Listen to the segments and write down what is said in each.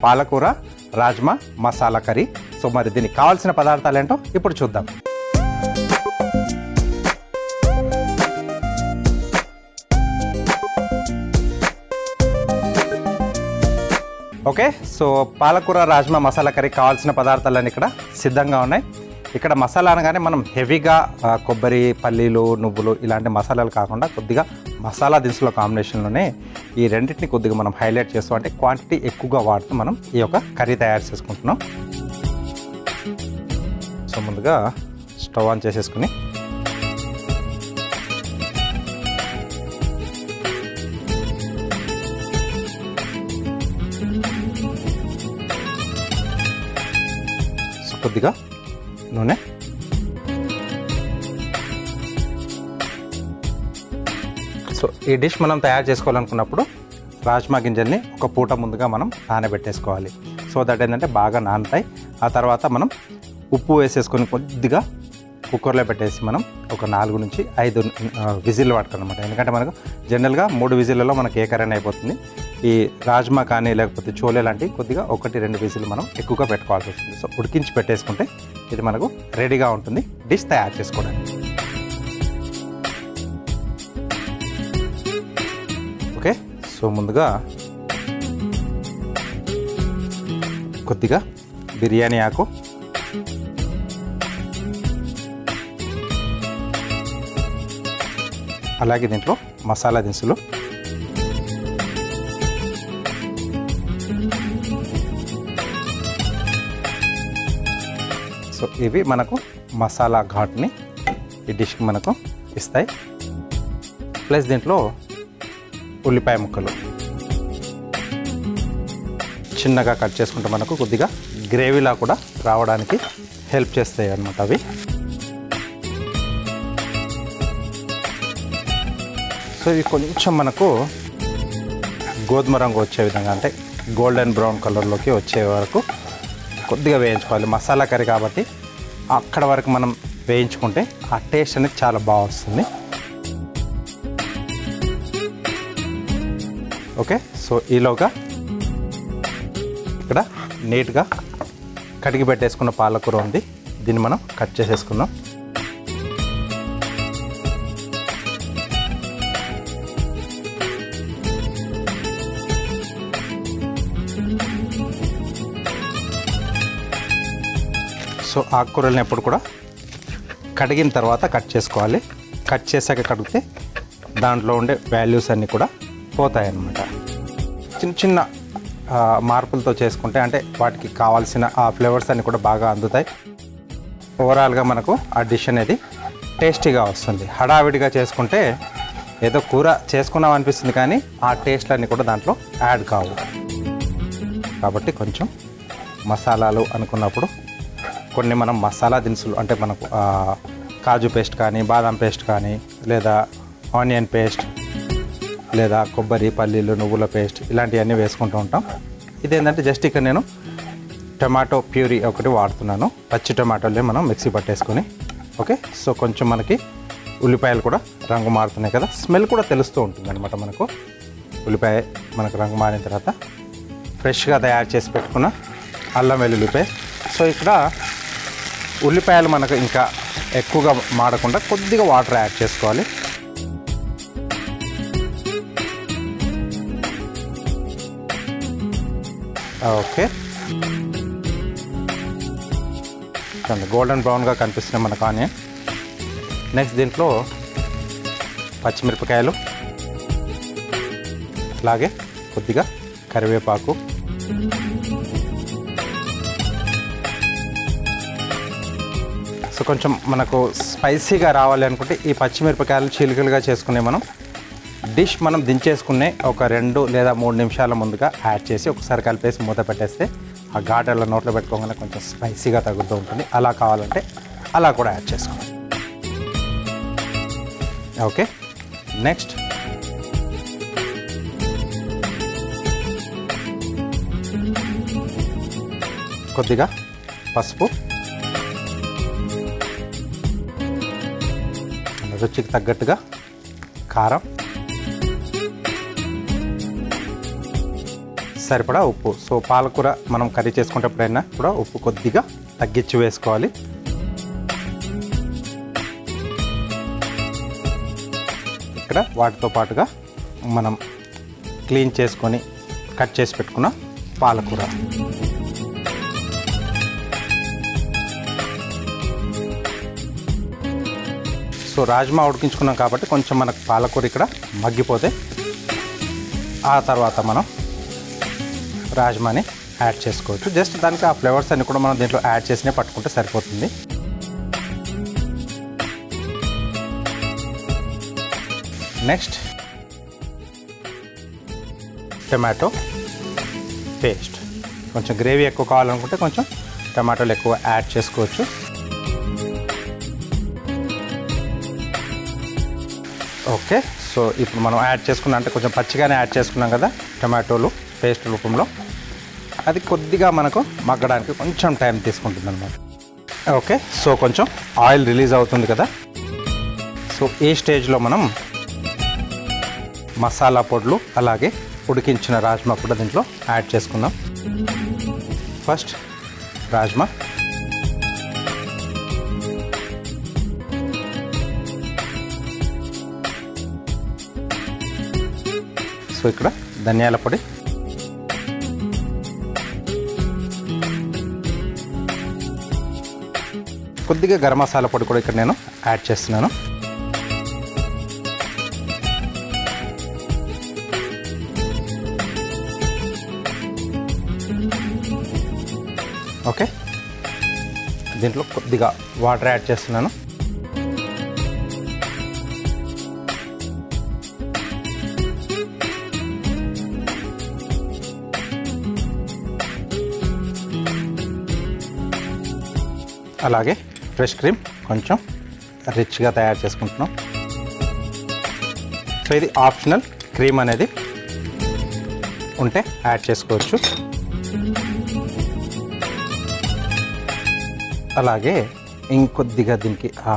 పాలకూర rajma masala curry. So మరి దీనికి కావాల్సిన పదార్థాలు ఏంటో ఇప్పుడు చూద్దాం. ఓకే, సో పాలకూర రాజ్మా మసాలా కర్రీ కావాల్సిన పదార్థాలన్నీ ఇక్కడ సిద్ధంగా ఉన్నాయి. ఇక్కడ మసాలా అనగానే మనం హెవీగా కొబ్బరి, పల్లీలు, నువ్వులు ఇలాంటి మసాలాలు కాకుండా కొద్దిగా మసాలా దినుసుల కాంబినేషన్లోనే ఈ రెండింటిని కొద్దిగా మనం హైలైట్ చేస్తాం. అంటే క్వాంటిటీ ఎక్కువగా వాడుతూ మనం ఈ యొక్క కర్రీ తయారు చేసుకుంటున్నాం. సో ముందుగా స్టవ్ ఆన్ చేసేసుకుని కొద్దిగా నూనె, సో ఈ డిష్ మనం తయారు చేసుకోవాలనుకున్నప్పుడు రాజ్మా గింజల్ని ఒక పూట ముందుగా మనం నానబెట్టేసుకోవాలి. సో దట్ ఏంటంటే బాగా నానతాయి. ఆ తర్వాత మనం ఉప్పు వేసేసుకొని కొద్దిగా కుక్కర్లో పెట్టేసి మనం ఒక 4 నుంచి 5 విజిల్ పట్టుకోవాలన్నమాట. ఎందుకంటే మనకు జనరల్గా 3 విజిల్లలో మనకు ఏ కర్రీ అయిపోతుంది. ఈ రాజ్మా కానీ లేకపోతే చోలే లాంటివి కొద్దిగా 1-2 విజిల్ మనం ఎక్కువగా పెట్టుకోవాల్సి వస్తుంది. సో ఉడికించి పెట్టేసుకుంటే ఇది మనకు రెడీగా ఉంటుంది డిష్ తయారు చేసుకోవడానికి. ఓకే, సో ముందుగా కొద్దిగా బిర్యానీ ఆకు, అలాగే దీంట్లో మసాలా దినుసులు, సో ఇవి మనకు మసాలా ఘాట్ని ఈ డిష్కి మనకు ఇస్తాయి. ప్లస్ దీంట్లో ఉల్లిపాయ ముక్కలు చిన్నగా కట్ చేసుకుంటే మనకు కొద్దిగా గ్రేవీలా కూడా రావడానికి హెల్ప్ చేస్తాయి అన్నమాట అవి. సో ఇవి కొంచెం మనకు గోధుమ రంగు వచ్చే విధంగా, అంటే గోల్డెన్ బ్రౌన్ కలర్లోకి వచ్చే వరకు కొద్దిగా వేయించుకోవాలి. మసాలా కర్రీ కాబట్టి అక్కడ వరకు మనం వేయించుకుంటే ఆ టేస్ట్ అనేది చాలా బాగా వస్తుంది. ఓకే, సో ఈలోగా ఇక్కడ నీట్గా కడిగి పెట్టేసుకున్న పాలకూర ఉంది. దీన్ని మనం కట్ చేసేసుకుందాం. సో ఆకుకూరలను ఎప్పుడు కూడా కడిగిన తర్వాత కట్ చేసుకోవాలి. కట్ చేశాక కడిగితే దాంట్లో ఉండే వాల్యూస్ అన్నీ కూడా పోతాయి అన్నమాట. చిన్న చిన్న మార్పులతో చేసుకుంటే అంటే వాటికి కావాల్సిన ఆ ఫ్లేవర్స్ అన్నీ కూడా బాగా అందుతాయి. ఓవరాల్గా మనకు ఆ డిష్ అనేది టేస్టీగా వస్తుంది. హడావిడిగా చేసుకుంటే ఏదో కూర చేసుకున్నాం అనిపిస్తుంది, కానీ ఆ టేస్ట్లన్నీ కూడా దాంట్లో యాడ్ కావు. కాబట్టి కొంచెం మసాలాలు అనుకున్నప్పుడు కొన్ని మనం మసాలా దినుసులు, అంటే మనకు కాజు పేస్ట్ కానీ, బాదం పేస్ట్ కానీ, లేదా ఆనియన్ పేస్ట్, లేదా కొబ్బరి, పల్లీలు, నువ్వుల పేస్ట్ ఇలాంటివన్నీ వేసుకుంటూ ఉంటాం. ఇదేంటంటే జస్ట్ ఇక్కడ నేను టమాటో ప్యూరీ ఒకటి వాడుతున్నాను. పచ్చి టమాటోలే మనం మిక్సీ పట్టేసుకొని. ఓకే, సో కొంచెం మనకి ఉల్లిపాయలు కూడా రంగు మారుతున్నాయి కదా, స్మెల్ కూడా తెలుస్తూ ఉంటుంది అనమాట. మనకు ఉల్లిపాయ మనకు రంగు మారిన తర్వాత ఫ్రెష్గా తయారు చేసి పెట్టుకున్న అల్లం వెల్లుల్లి పేస్ట్. సో ఇక్కడ ఉల్లిపాయలు మనకు ఇంకా ఎక్కువగా మాడకుండా కొద్దిగా వాటర్ యాడ్ చేసుకోవాలి. ఓకే, గోల్డెన్ బ్రౌన్గా కనిపిస్తున్నాయి మనకు ఆనియన్. నెక్స్ట్ దీంట్లో పచ్చిమిరపకాయలు, అలాగే కొద్దిగా కరివేపాకు, సో కొంచెం మనకు స్పైసీగా రావాలి అనుకుంటే ఈ పచ్చిమిరపకాయలు చీలికలుగా చేసుకునే డిష్ మనం దించేసుకునే ఒక 2 లేదా 3 నిమిషాల ముందుగా యాడ్ చేసి ఒకసారి కలిపేసి మూత పెట్టేస్తే ఆ ఘాటల్లో నోట్లో పెట్టుకోగానే కొంచెం స్పైసీగా తగులుతూ ఉంటుంది. అలా కావాలంటే అలా కూడా యాడ్ చేసుకోవాలి. ఓకే, నెక్స్ట్ కొద్దిగా పసుపు, రుచికి తగ్గట్టుగా కారం, సరిపడా ఉప్పు. సో పాలకూర మనం కర్రీ చేసుకునేటప్పుడైనా కూడా ఉప్పు కొద్దిగా తగ్గించి వేసుకోవాలి. ఇక్కడ వాటితో పాటుగా మనం క్లీన్ చేసుకొని కట్ చేసి పెట్టుకున్న పాలకూర, సో రాజ్మా ఉడికించుకున్నాం కాబట్టి కొంచెం మనకు పాలకూర ఇక్కడ మగ్గిపోతే ఆ తర్వాత మనం రాజ్మాని యాడ్ చేసుకోవచ్చు. జస్ట్ దానికి ఆ ఫ్లేవర్స్ అన్ని కూడా మనం దీంట్లో యాడ్ చేసినే పట్టుకుంటే సరిపోతుంది. Next tomato paste. కొంచెం గ్రేవీ ఎక్కువ కావాలనుకుంటే కొంచెం టమాటోలు ఎక్కువ యాడ్ చేసుకోవచ్చు. ఓకే, సో ఇప్పుడు మనం యాడ్ చేసుకున్నాం అంటే కొంచెం పచ్చిగానే యాడ్ చేసుకున్నాం కదా టమాటోలు పేస్ట్ రూపంలో. అది కొద్దిగా మనకు మగ్గడానికి కొంచెం టైం తీసుకుంటుంది అన్నమాట. ఓకే, సో కొంచెం ఆయిల్ రిలీజ్ అవుతుంది కదా. సో ఈ స్టేజ్లో మనం మసాలా పొడులు అలాగే ఉడికించిన రాజ్మా కూడా దీంట్లో యాడ్ చేసుకుందాం. ఫస్ట్ రాజ్మా, సో ఇక్కడ ధనియాల పొడి, కొద్దిగా గరం మసాలా పొడి కూడా ఇక్కడ నేను యాడ్ చేస్తున్నాను. ఓకే, దీంట్లో కొద్దిగా వాటర్ యాడ్ చేస్తున్నాను. అలాగే ఫ్రెష్ క్రీమ్ కొంచెం రిచ్గా తయారు చేసుకుంటున్నాం. సో ఇది ఆప్షనల్, క్రీమ్ అనేది ఉంటే యాడ్ చేసుకోవచ్చు. అలాగే ఇంకొద్దిగా దీనికి ఆ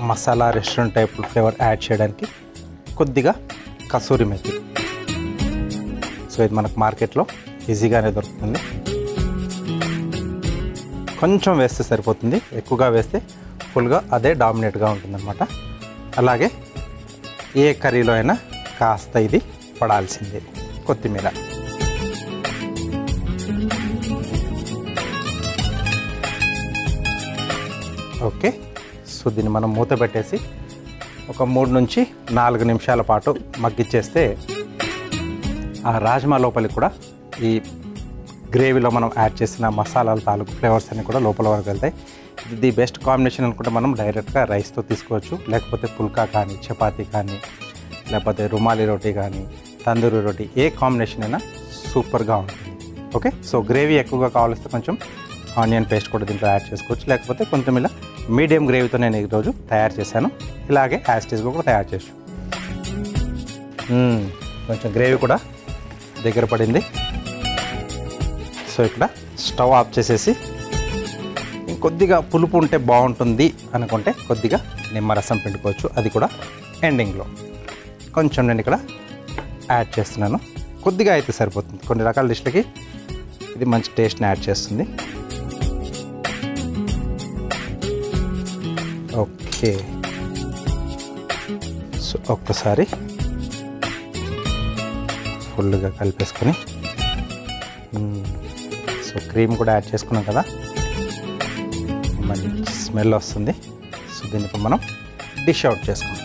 masala restaurant type flavour add చేయడానికి కొద్దిగా కసూరి మెథి. సో ఇది మనకు మార్కెట్లో ఈజీగానే దొరుకుతుంది. కొంచెం వేస్తే సరిపోతుంది, ఎక్కువగా వేస్తే ఫుల్గా అదే డామినేట్గా ఉంటుందన్నమాట. అలాగే ఏ కర్రీలో అయినా కాస్త ఇది పడాల్సిందే, కొత్తిమీర. ఓకే, సో దీన్ని మనం మూత పెట్టేసి ఒక 3 నుంచి 4 నిమిషాల పాటు మగ్గిచ్చేస్తే ఆ రాజ్మా లోపలికి కూడా ఈ గ్రేవీలో మనం యాడ్ చేసిన మసాలాల తాలూకు ఫ్లేవర్స్ అన్నీ కూడా లోపల వరకు వెళ్తాయి. ఇది బెస్ట్ కాంబినేషన్ అనుకుంటే మనం డైరెక్ట్గా రైస్తో తీసుకోవచ్చు, లేకపోతే పుల్కా కానీ, చపాతీ కానీ, లేకపోతే రుమాలి రోటీ కానీ, తందూరి రోటీ, ఏ కాంబినేషన్ అయినా సూపర్గా ఉంటుంది. ఓకే, సో గ్రేవీ ఎక్కువగా కావాల్స్తే కొంచెం ఆనియన్ పేస్ట్ కూడా దీంట్లో యాడ్ చేసుకోవచ్చు, లేకపోతే కొంచెం ఇలా మీడియం గ్రేవీతో నేను ఈరోజు తయారు చేశాను. ఇలాగే యాస్టీస్గా కూడా తయారు చేయొచ్చు. కొంచెం గ్రేవీ కూడా దగ్గర పడింది. సో ఇక్కడ స్టవ్ ఆఫ్ చేసేసి ఇంకొద్దిగా పులుపు ఉంటే బాగుంటుంది అనుకుంటే కొద్దిగా నిమ్మరసం పిండుకోవచ్చు, అది కూడా ఎండింగ్లో కొంచెం నేను ఇక్కడ యాడ్ చేస్తున్నాను. కొద్దిగా అయితే సరిపోతుంది, కొన్ని రకాల డిష్లకి ఇది మంచి టేస్ట్ని యాడ్ చేస్తుంది. ఓకే, సో ఒక్కసారి ఫుల్గా కలిపేసుకొని, సో క్రీమ్ కూడా యాడ్ చేసుకున్నాం కదా, మంచి స్మెల్ వస్తుంది. సో దీన్ని ఇప్పుడు మనం డిష్ అవుట్ చేసుకుందాం.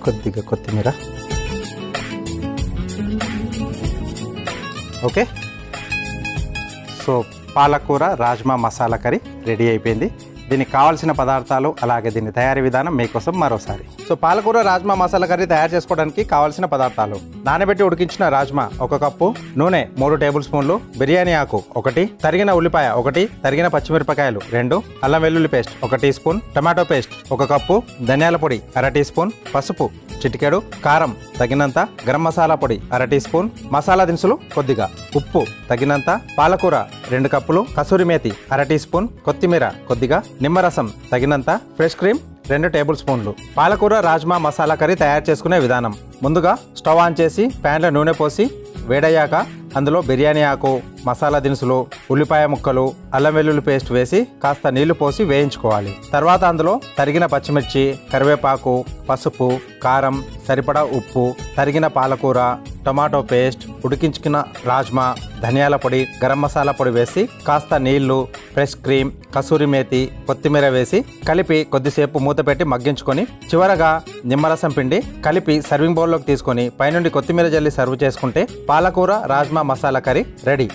కొద్దిగా కొత్తిమీర. ఓకే, సో పాలకూర రాజ్మా మసాలా కర్రీ రెడీ అయిపోయింది. దీనికి కావాల్సిన పదార్థాలు అలాగే దీని తయారీ విధానం మీకోసం మరోసారి. సో పాలకూర రాజ్మా మసాలా కర్రీ తయారు చేసుకోవడానికి కావాల్సిన పదార్థాలు: నానబెట్టి ఉడికించిన రాజ్మా 1 కప్పు, నూనె 3 టేబుల్ స్పూన్లు, బిర్యానీ ఆకు 1, తరిగిన ఉల్లిపాయ 1, తరిగిన పచ్చిమిరపకాయలు 2, అల్లం వెల్లుల్లి paste 1 teaspoon, tomato paste 1 cup, ధనియాల పొడి 1/2 టీ స్పూన్, పసుపు చిటికెడు, కారం తగినంత, గరం మసాలా పొడి 1/2 టీ స్పూన్, మసాలా దినుసులు కొద్దిగా, ఉప్పు తగినంత, పాలకూర 2 కప్పులు, కసూరి మేతి 1/2 టీ స్పూన్, కొత్తిమీర కొద్దిగా, నిమ్మరసం తగినంత, ఫ్రెష్ క్రీమ్ 2 టేబుల్ స్పూన్లు. పాలకూర రాజ్మా మసాలా కర్రీ తయారు చేసుకునే విధానం: ముందుగా స్టవ్ ఆన్ చేసి ప్యాన్లో నూనె పోసి వేడయ్యాక అందులో బిర్యానీ ఆకు, మసాలా దినుసులు, ఉల్లిపాయ ముక్కలు, అల్లం వెల్లుల్లి పేస్ట్ వేసి కాస్త నీళ్లు పోసి వేయించుకోవాలి. తర్వాత అందులో తరిగిన పచ్చిమిర్చి, కరివేపాకు, పసుపు, కారం, సరిపడా ఉప్పు, తరిగిన పాలకూర, టమాటో పేస్ట్, ఉడికించుకున్న రాజ్మా, ధనియాల పొడి, గరం మసాలా పొడి వేసి కాస్త నీళ్లు, ఫ్రెష్ క్రీమ్, కసూరి మేతి, కొత్తిమీర వేసి కలిపి కొద్దిసేపు మూత పెట్టి మగ్గించుకొని చివరగా నిమ్మరసం పిండి కలిపి సర్వింగ్ బౌల్లోకి తీసుకొని పైనుండి కొత్తిమీర జల్లి సర్వ్ చేసుకుంటే పాలకూర రాజ్మా మసాలా కర్రీ రెడీ.